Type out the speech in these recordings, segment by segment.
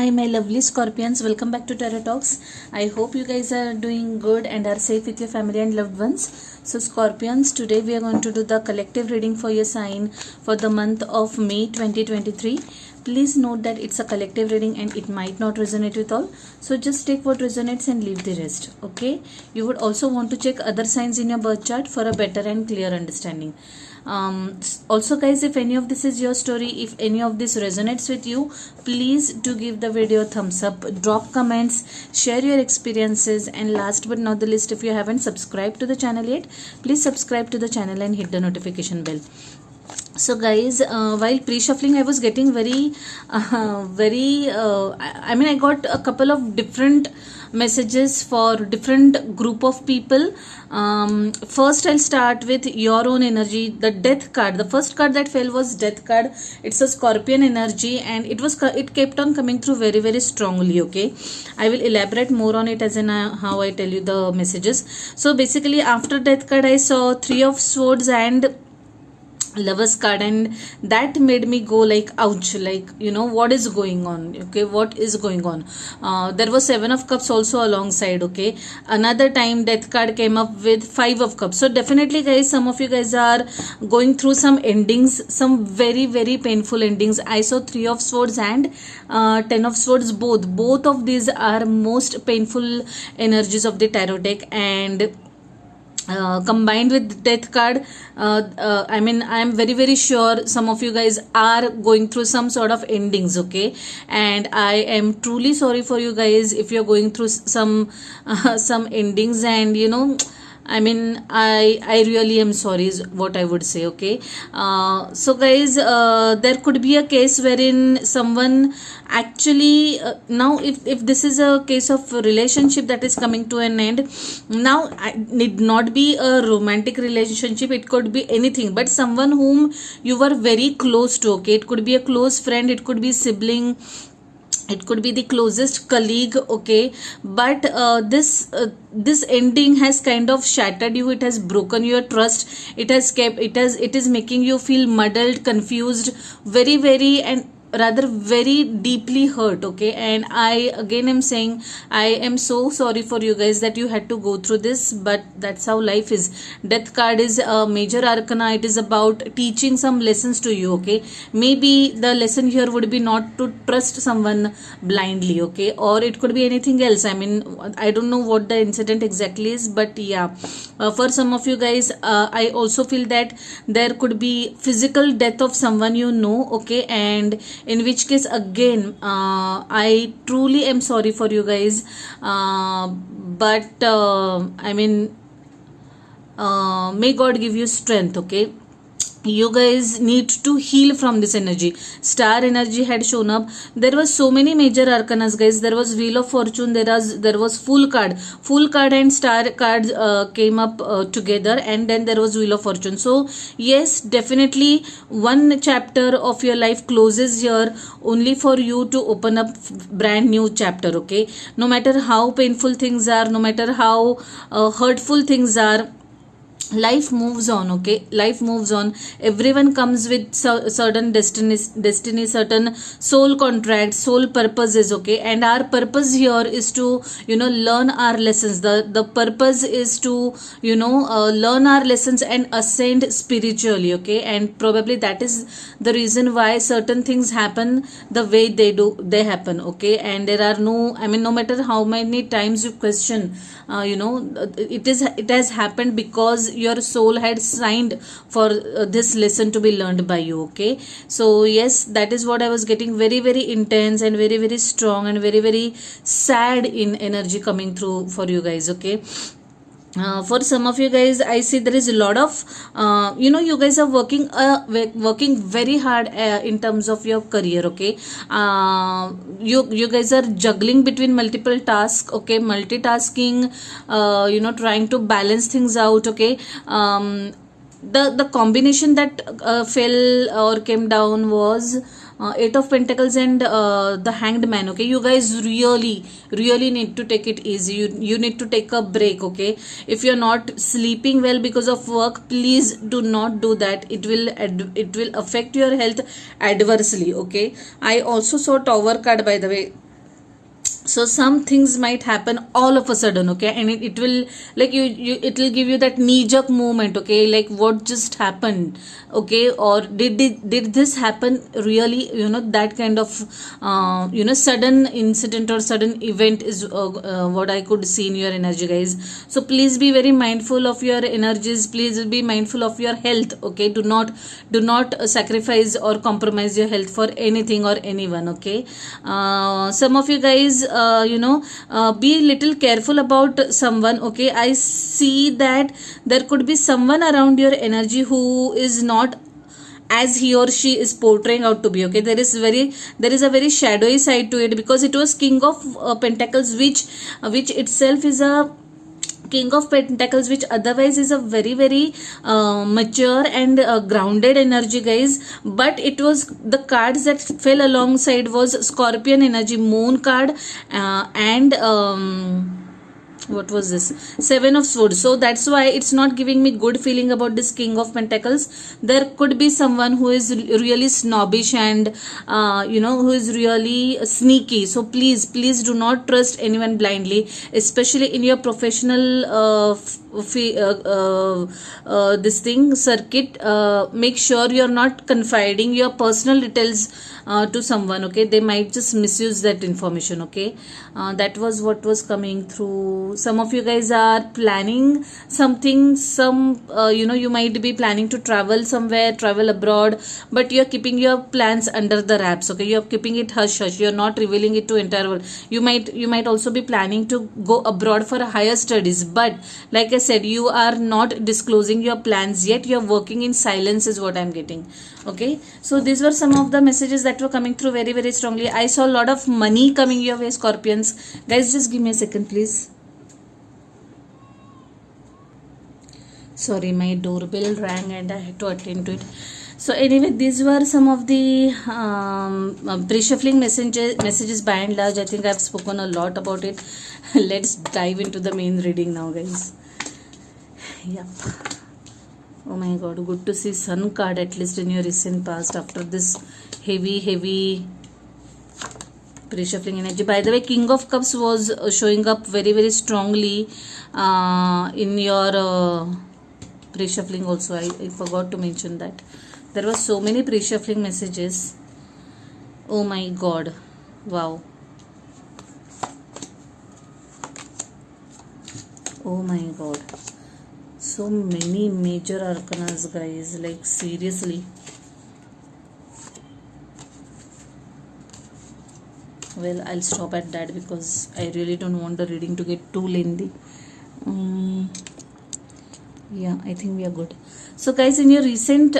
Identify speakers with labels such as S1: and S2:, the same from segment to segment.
S1: Hi my lovely Scorpions, welcome back to Tarot Talks. I hope you guys are doing good and are safe with your family and loved ones. So Scorpions, today we are going to do the collective reading for your sign for the month of May 2023. Please note that it's a collective reading and it might not resonate with all. So just take what resonates and leave the rest. Okay. You would also want to check other signs in your birth chart for a better and clear understanding. Also guys, if any of this is your story, if any of this resonates with you, please do give the video a thumbs up, drop comments, share your experiences, and last but not the least, if you haven't subscribed to the channel yet, please subscribe to the channel and hit the notification bell. So guys, while pre-shuffling I was getting I got a couple of different messages for different group of people. First I'll start with your own energy. The death card, the first card that fell was death card. It's a Scorpion energy and it kept on coming through very strongly. Okay, I will elaborate more on it as in how I tell you the messages. So basically after death card I saw Three of Swords and Lovers card, and that made me go like ouch, like what is going on. Okay, what is going on? There was Seven of Cups also alongside. Okay, another time death card came up with Five of Cups. So definitely guys, some of you guys are going through some endings, some very painful endings. I saw Three of Swords and Ten of Swords. Both of these are most painful energies of the tarot deck, and combined with death card, I am very sure some of you guys are going through some sort of endings. Okay, and I am truly sorry for you guys if you're going through some endings, and I really am sorry is what I would say. Okay, so guys, there could be a case wherein someone actually now if this is a case of a relationship that is coming to an end, now it need not be a romantic relationship, it could be anything, but someone whom you were very close to. Okay, it could be a close friend, it could be sibling, it could be the closest colleague. Okay, but this ending has kind of shattered you. It has broken your trust. It is making you feel muddled, confused, very and rather very deeply hurt. Okay, and I again am saying I am so sorry for you guys that you had to go through this, but that's how life is. Death card is a major arcana. It is about teaching some lessons to you. Okay, maybe the lesson here would be not to trust someone blindly. Okay, or it could be anything else. I don't know what the incident exactly is, but yeah, for some of you guys, I also feel that there could be physical death of someone okay, and in which case again I truly am sorry for you guys, but may God give you strength. Okay, you guys need to heal from this energy. Star energy had shown up. There was so many major arcanas, guys. There was Wheel of Fortune, there was Fool card and Star cards came up together, and then there was Wheel of Fortune. So yes, definitely one chapter of your life closes here only for you to open up brand new chapter. Okay, no matter how painful things are, no matter how hurtful things are, life moves on. Okay, life moves on. Everyone comes with certain destiny, certain soul contracts, soul purposes. Okay, and our purpose here is to learn our lessons. The purpose is to learn our lessons and ascend spiritually. Okay, and probably that is the reason why certain things happen the way they happen. Okay, and there are no matter how many times you question, it has happened because your soul had signed for this lesson to be learned by you. Okay, so yes, that is what I was getting. Very intense and very strong and very sad in energy coming through for you guys. Okay, for some of you guys, I see there is a lot of you guys are working very hard in terms of your career. Okay, you guys are juggling between multiple tasks. Okay, multitasking, trying to balance things out. Okay, the combination that fell or came down was Eight of Pentacles and the Hanged Man. Okay, you guys really need to take it easy. You need to take a break. Okay, if you're not sleeping well because of work, please do not do that. It will affect your health adversely. Okay, I also saw Tower card, by the way. so some things might happen all of a sudden, okay, and it will like you it will give you that knee jerk moment, okay, like what just happened, okay, or did this happen really, that kind of sudden incident or sudden event is what I could see in your energy, guys. So please be very mindful of your energies, please be mindful of your health, okay. Do not sacrifice or compromise your health for anything or anyone, okay. Some of you guys be little careful about someone, okay. I see that there could be someone around your energy who is not as he or she is portraying out to be, okay. There is a very shadowy side to it, because it was king of pentacles, which itself is a king of pentacles, which otherwise is a very very mature and grounded energy, guys. But it was the cards that fell alongside was scorpion energy, moon card, and what was this, seven of swords. So that's why it's not giving me good feeling about this king of pentacles. There could be someone who is really snobbish and who is really sneaky. So please do not trust anyone blindly, especially in your professional this thing circuit. Make sure you're not confiding your personal details to someone, okay. They might just misuse that information, okay. That was what was coming through. Some of you guys are planning something, you might be planning to travel somewhere, travel abroad, but you're keeping your plans under the wraps, okay. You're keeping it hush hush, you're not revealing it to entire world. You might also be planning to go abroad for higher studies, but like I said, you are not disclosing your plans yet. You're working in silence is what I'm getting, okay. So these were some of the messages that were coming through very very strongly. I saw a lot of money coming your way, Scorpions. Guys, just give me a second, please. Sorry, my doorbell rang and I had to attend to it. So anyway, these were some of the pre-shuffling messages by and large. I think I've spoken a lot about it. Let's dive into the main reading now, guys. Yep. Oh my god, good to see Sun card at least in your recent past after this heavy pre-shuffling energy. By the way, King of Cups was showing up very very strongly in your pre-shuffling also. I forgot to mention that. There were so many pre-shuffling messages. Oh my god. Wow. Oh my god. So many major arcanas, guys. Like seriously. Well, I'll stop at that because I really don't want the reading to get too lengthy. Yeah, I think we are good. So guys, in your recent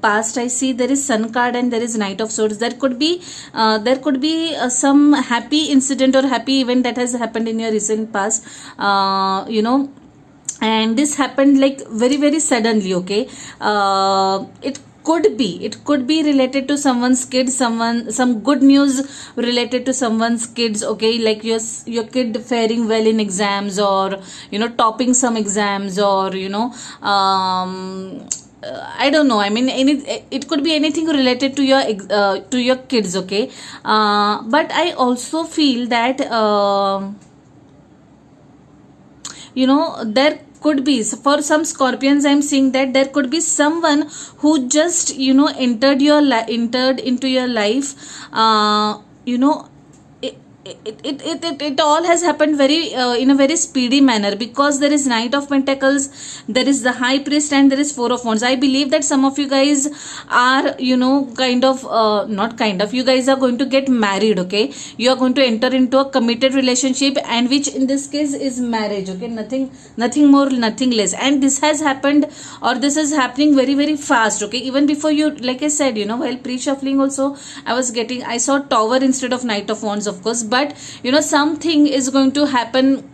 S1: past, I see there is Sun card and there is Knight of Swords. There could be some happy incident or happy event that has happened in your recent past, and this happened like very very suddenly, okay. It could be related to someone's kids, some good news related to someone's kids, okay, like your kid faring well in exams, or topping some exams, or I don't know. I mean, it could be anything related to your kids, okay. But I also feel that there could be, for some Scorpions, I'm seeing that there could be someone who just entered into your life. It all has happened very in a very speedy manner, because there is Knight of Pentacles, there is the High Priest, and there is Four of Wands. I believe that some of you guys are you guys are going to get married, okay. You are going to enter into a committed relationship, and which in this case is marriage, okay. Nothing more, nothing less. And this has happened, or this is happening very very fast, okay. Even before you, like I said, while pre-shuffling also I saw Tower instead of Knight of Wands, of course. But something is going to happen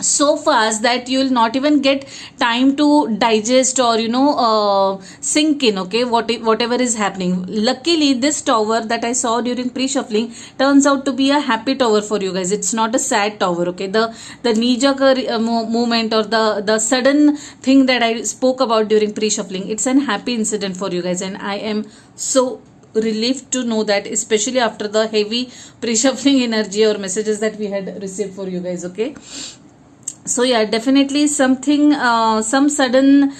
S1: so fast that you will not even get time to digest or sink in, okay, whatever is happening. Luckily, this Tower that I saw during pre-shuffling turns out to be a happy Tower for you guys. It's not a sad Tower, okay. The knee-jerk movement, or the sudden thing that I spoke about during pre-shuffling, it's an happy incident for you guys, and I am so relief to know that, especially after the heavy pre-shuffling energy or messages that we had received for you guys. Okay, so yeah, definitely something, some sudden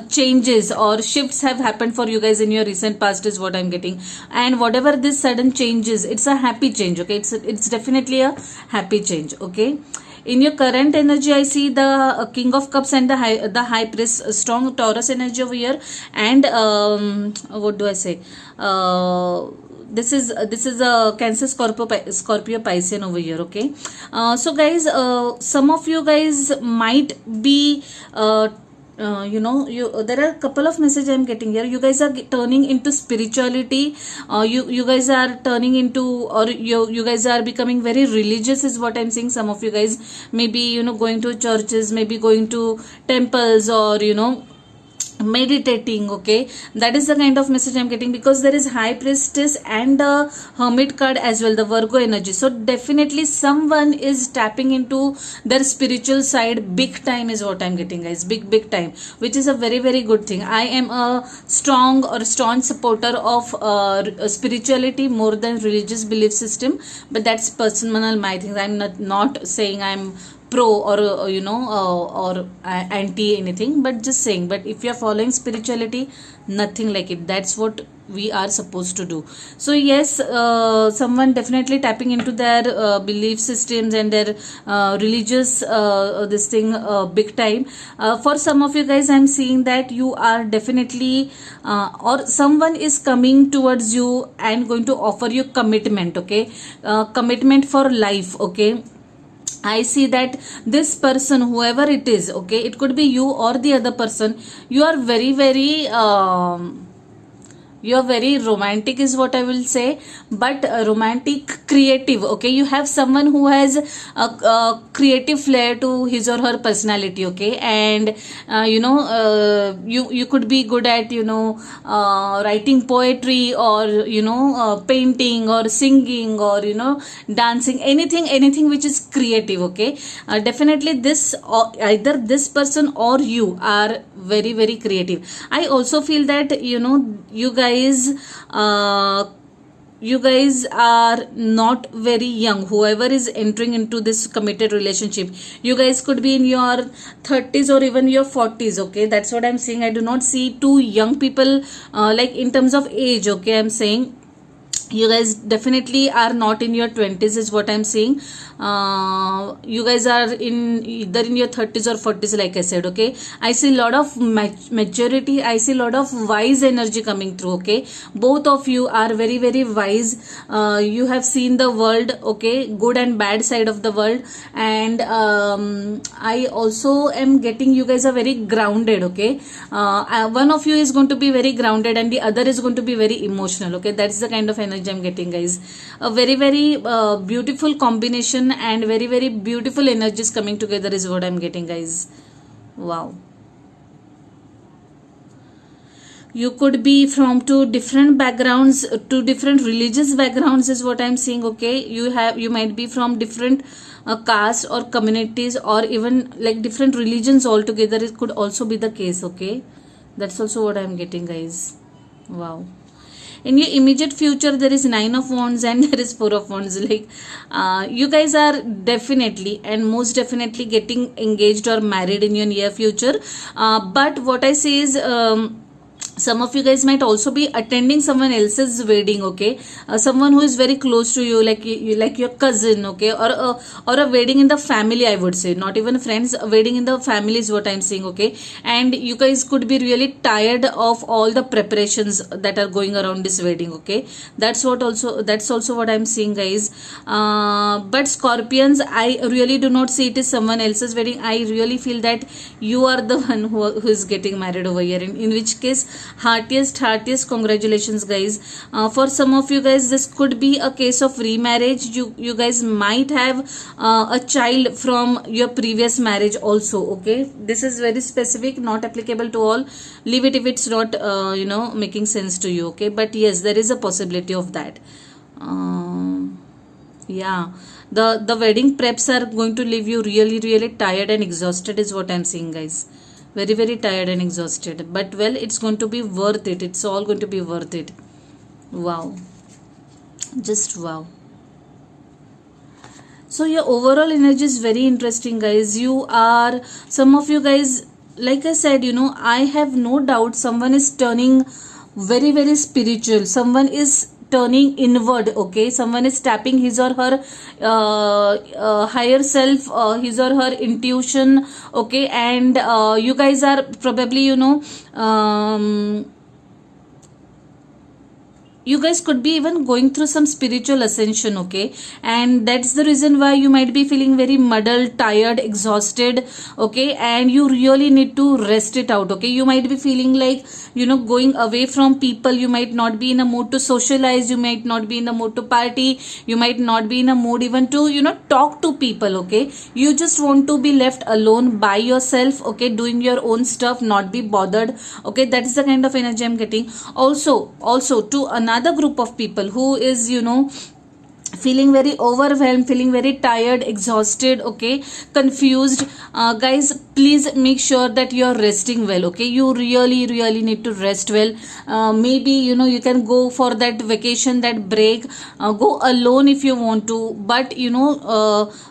S1: changes or shifts have happened for you guys in your recent past is what I'm getting. And whatever this sudden changes, it's a happy change. Okay, it's definitely a happy change. Okay, in your current energy, I see the King of Cups and the High Priest, strong Taurus energy over here. And what do I say, this is a Cancer, Scorpio Piscean over here. Okay, so guys, some of you guys might be there are a couple of messages I'm getting here. You guys are turning into spirituality. You guys are turning into, or you guys are becoming very religious is what I'm seeing. Some of you guys maybe going to churches, maybe going to temples, or meditating. Okay, that is the kind of message I'm getting, because there is High Priestess and the Hermit card as well, the Virgo energy. So definitely someone is tapping into their spiritual side big time is what I'm getting, guys. Big time, which is a very very good thing. I am a strong supporter of spirituality more than religious belief system, but that's personal my thing. I'm not saying I'm pro or or anti anything, but just saying. But if you are following spirituality, nothing like it. That's what we are supposed to do. So yes, someone definitely tapping into their belief systems and their religious this thing big time. For some of you guys, I'm seeing that you are definitely or someone is coming towards you and going to offer you commitment. Okay, commitment for life. Okay, I see that this person, whoever it is, okay, it could be you or the other person, you are very very you're very romantic is what I will say, but romantic creative. Okay, you have someone who has a creative flair to his or her personality. Okay, and you could be good at writing poetry, or painting or singing, or dancing, anything which is creative. Okay, definitely this, either this person or you are very very creative. I also feel that you guys are not very young. Whoever is entering into this committed relationship, you guys could be in your 30s or even your 40s. Okay, that's what I'm saying. I do not see two young people like in terms of age. Okay, I'm saying you guys definitely are not in your 20s is what I'm saying. You guys are either in your 30s or 40s, like I said. Okay, I see a lot of maturity. I see a lot of wise energy coming through. Okay, both of you are very very wise. You have seen the world, okay, good and bad side of the world. And I also am getting you guys are very grounded. Okay, one of you is going to be very grounded and the other is going to be very emotional. Okay, that's the kind of energy I'm getting, guys. A very very beautiful combination and very very beautiful energies coming together is what I'm getting, guys. Wow. You could be from two different backgrounds, two different religious backgrounds is what I'm saying. Okay, you might be from different caste or communities, or even like different religions altogether. It could also be the case. Okay, that's also what I'm getting, guys. Wow. In your immediate future, there is 9 of Wands and there is 4 of Wands. Like you guys are definitely and most definitely getting engaged or married in your near future. But what I say is some of you guys might also be attending someone else's wedding. Okay, someone who is very close to you, like your cousin. Okay, or a wedding in the family, I would say, not even friends. A wedding in the family is what I'm saying. Okay, and you guys could be really tired of all the preparations that are going around this wedding. Okay, that's also what I'm seeing, guys. But Scorpions, I really do not see it is someone else's wedding. I really feel that you are the one who is getting married over here, in which case heartiest congratulations, guys. For some of you guys, this could be a case of remarriage. You guys might have a child from your previous marriage also. Okay, this is very specific, not applicable to all. Leave it if it's not making sense to you. Okay, but yes, there is a possibility of that. Yeah, the wedding preps are going to leave you really really tired and exhausted is what I'm seeing, guys. very very tired and exhausted, but well, it's going to be worth it. It's all going to be worth it. Wow, just wow. So your overall energy is very interesting, guys. You are, some of you guys, like I said, I have no doubt someone is turning very very spiritual, someone is turning inward, okay, someone is tapping his or her higher self, his or her intuition, okay, and you guys are probably, you guys could be even going through some spiritual ascension, okay, and that's the reason why you might be feeling very muddled, tired, exhausted, okay, and you really need to rest it out, okay. You might be feeling like, going away from people. You might not be in a mood to socialize, you might not be in a mood to party, you might not be in a mood even to, talk to people, okay. You just want to be left alone by yourself, okay, doing your own stuff, not be bothered, okay. That is the kind of energy I'm getting. Also to another group of people who is, feeling very overwhelmed, feeling very tired, exhausted, okay, confused, guys, please make sure that you're resting well, okay. You really need to rest well. Maybe, you can go for that vacation, that break, go alone if you want to, but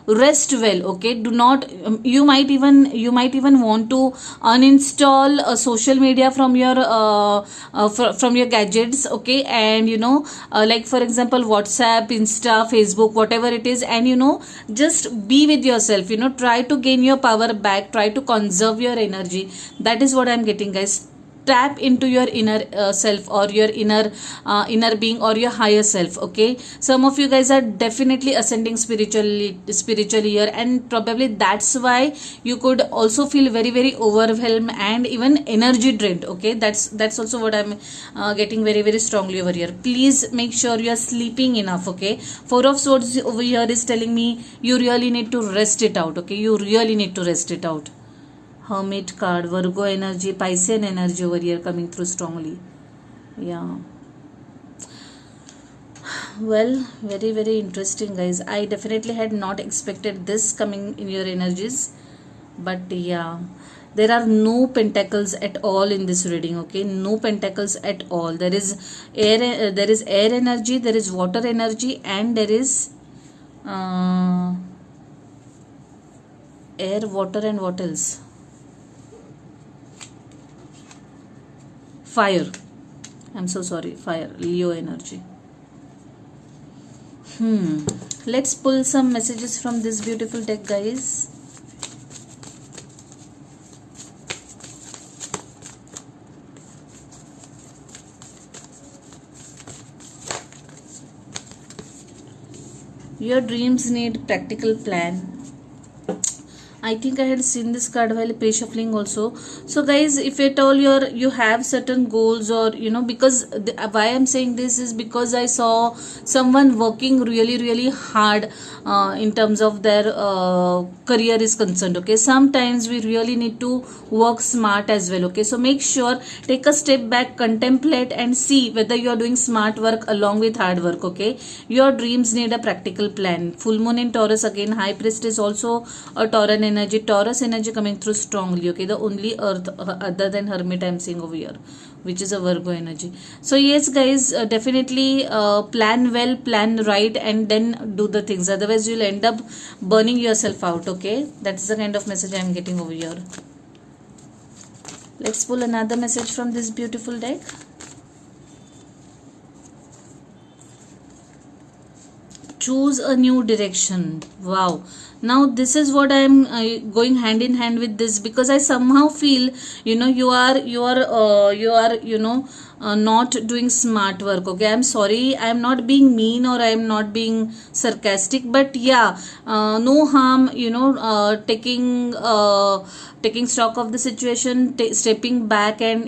S1: rest well, okay. Do not, you might even want to uninstall social media from your from your gadgets, okay, and like for example WhatsApp, Insta, Facebook, whatever it is, and just be with yourself, try to gain your power back, try to conserve your energy. That is what I'm getting, guys. Tap into your inner self, or your inner being, or your higher self, okay. Some of you guys are definitely ascending spiritually here, and probably that's why you could also feel very very overwhelmed and even energy drained, okay. That's also what I'm getting very very strongly over here. Please make sure you are sleeping enough, okay. Four of Swords over here is telling me you really need to rest it out, okay. You really need to rest it out. Hermit card, Virgo energy, Piscean energy over here coming through strongly. Yeah. Well, very very interesting, guys. I definitely had not expected this coming in your energies, but yeah, there are no pentacles at all in this reading, okay. No pentacles at all. There is air energy, there is water energy, and there is air, water, and what else? Fire. I'm so sorry. Fire. Leo energy. Let's pull some messages from this beautiful deck, guys. Your dreams need practical plan. I think I had seen this card while pre-shuffling also. So guys, if at all you have certain goals, or because why I'm saying this is because I saw someone working really really hard in terms of their career is concerned, okay. Sometimes we really need to work smart as well, okay. So make sure, take a step back, contemplate and see whether you are doing smart work along with hard work, okay. Your dreams need a practical plan. Full moon in Taurus again. High priestess also a Taurus energy coming through strongly, okay. The only earth other than Hermit I'm seeing over here, which is a Virgo energy. So yes guys, definitely plan well, plan right, and then do the things, otherwise you'll end up burning yourself out, okay. That's the kind of message I'm getting over here. Let's pull another message from this beautiful deck. Choose a new direction. Wow. Now this is what I am going hand in hand with this, because I somehow feel you are not doing smart work, okay. I'm sorry, I'm not being mean or I'm not being sarcastic, but yeah, no harm taking stock of the situation, stepping back and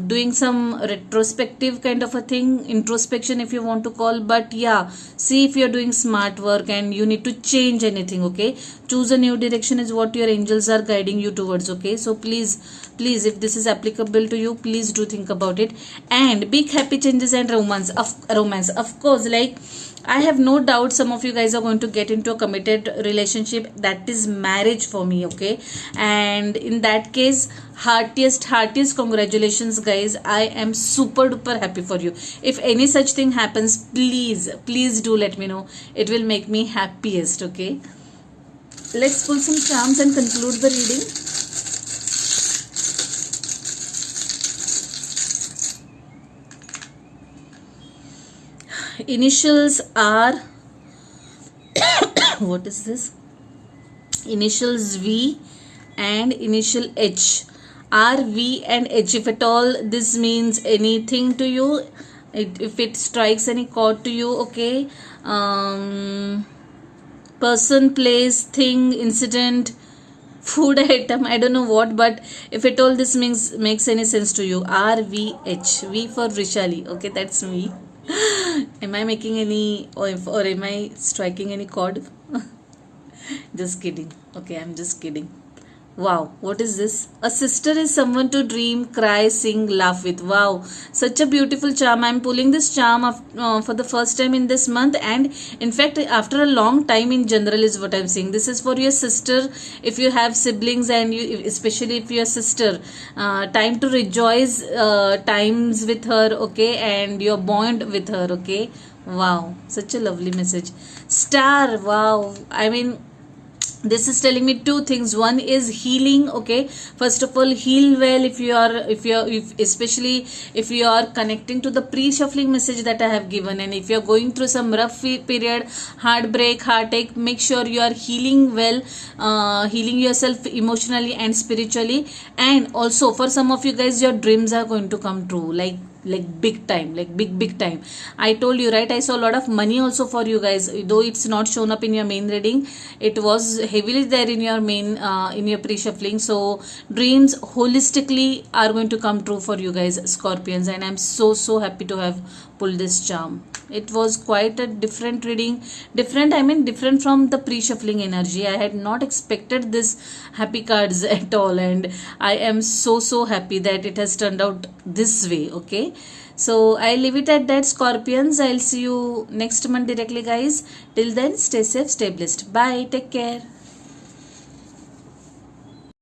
S1: doing some retrospective kind of a thing, introspection if you want to call. But yeah, see if you're doing smart work and you need to change anything, okay. choose a new direction is what your angels are guiding you towards. Okay, so please, if this is applicable to you, please do think about it. And big happy changes and romance, of course. Like, I have no doubt some of you guys are going to get into a committed relationship, that is marriage for me. Okay, and in that case, heartiest congratulations, guys. I am super duper happy for you. If any such thing happens, please do let me know. It will make me happiest. Okay, let's pull some charms and conclude the reading. Initials are what is this? Initials V and initial H. R, V and H. If at all this means anything to you, if it strikes any chord to you, okay. Person, place, thing, incident, food item, I don't know what, but if at all this makes any sense to you, R, V, H. V for Vrishali. Okay, that's me. Am I making any, or am I striking any chord? Just kidding. Okay, I'm just kidding. Wow, what is this? A sister is someone to dream, cry, sing, laugh with. Wow, such a beautiful charm. I'm pulling this charm for the first time in this month, and in fact, after a long time in general is what I'm saying. This is for your sister. If you have siblings, and you, especially if your sister, time to rejoice times with her, okay, and your bond with her, okay. Wow, such a lovely message. Star, wow. I mean, this is telling me two things. One is healing. Okay, first of all, heal well. Especially if you are connecting to the pre-shuffling message that I have given, and if you are going through some rough period, heartbreak, heartache, make sure you are healing well, healing yourself emotionally and spiritually. And also, for some of you guys, your dreams are going to come true, like big time, like big time. I told you, right? I saw a lot of money also for you guys, though it's not shown up in your main reading. It was heavily there in your main in your pre-shuffling. So dreams holistically are going to come true for you guys, Scorpions, and I'm so happy to have pulled this charm. It was quite a different reading. Different from the pre-shuffling energy. I had not expected this happy cards at all, and I am so happy that it has turned out this way. Okay, so I leave it at that, Scorpions. I'll see you next month directly, guys. Till then, stay safe, stay blessed. Bye, take care.